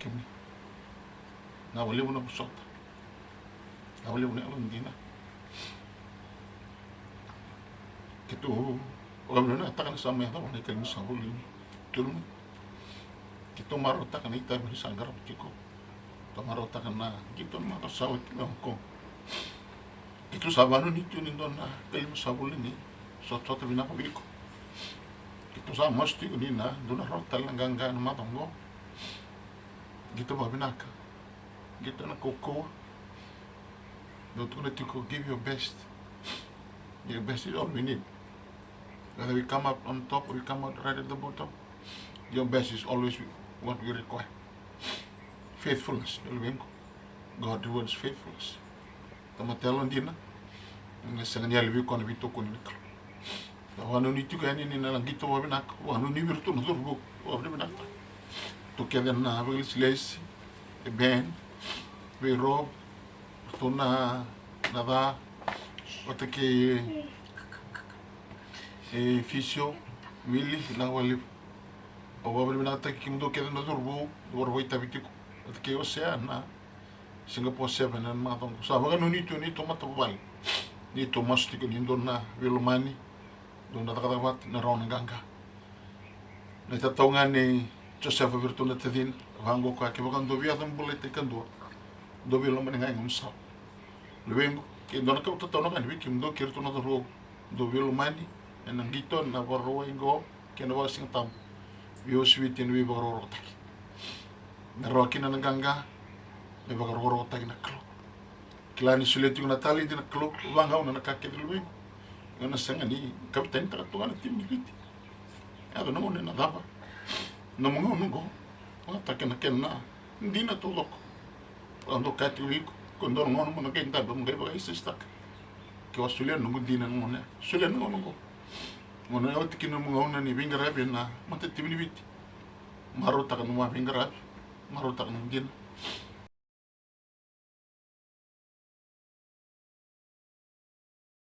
kemi na wale una busota na wale una undina kitu wala takana sa may tawo na Kolinisau tulmo kitu maro takana ita bi sangarap tiko to maro takana kitu maro sawit ko itu sabano ni tunin don na Kolinisau ni so binapabili ko itu sa masti ko ni na duna rota lang ganga na matongo gitu ba binaka gitu na koko do tu to give your best is all we need. Whether we come up on top or we come out right at the bottom, your best is always what we require. Faithfulness, God rewards faithfulness. Tamatelo ndina, ngasanganya lebi kona bitoko ni niklo. Wanu ni tuka ni na langito wa binak, wanu ni virtu no durbo wa binak. Together na vilis the band, we rob, tuna nada, watake fisio, wili na wali. Oba binak ta kimdo keda na durbo itabitiko. Watake oceana, Singapore 7 and matong. Sa baga no ni tomatabal. Ni tomastiko ni donna vilumani. Donna takatawat na ron ganga. Na tatonga ni Joseph virtuna tedin vango ko ke bagan do via dum bulete kando do velo man ngai ngum sa luengo ke dona ka to kan wi kim do kirto no do velo mani en ngito na borro ingo ke no sing tam vi oswitin wi borro taki na rokina na ganga me borro taki na klo klani suleti na tali na klo vanga na ka ke luengo ngana sanga ni kapten ta to na tim ni ya do no na dava no mungo ta kena ndina to loko ando kati wiko kondo ngono mo nakenta ba mga iba isa stak ke wasulia nungu dina ngone sulia nungu ngono ya tikino mo ngona ni bingara na mate tibini biti marota kanu ma bingara marota kanu dina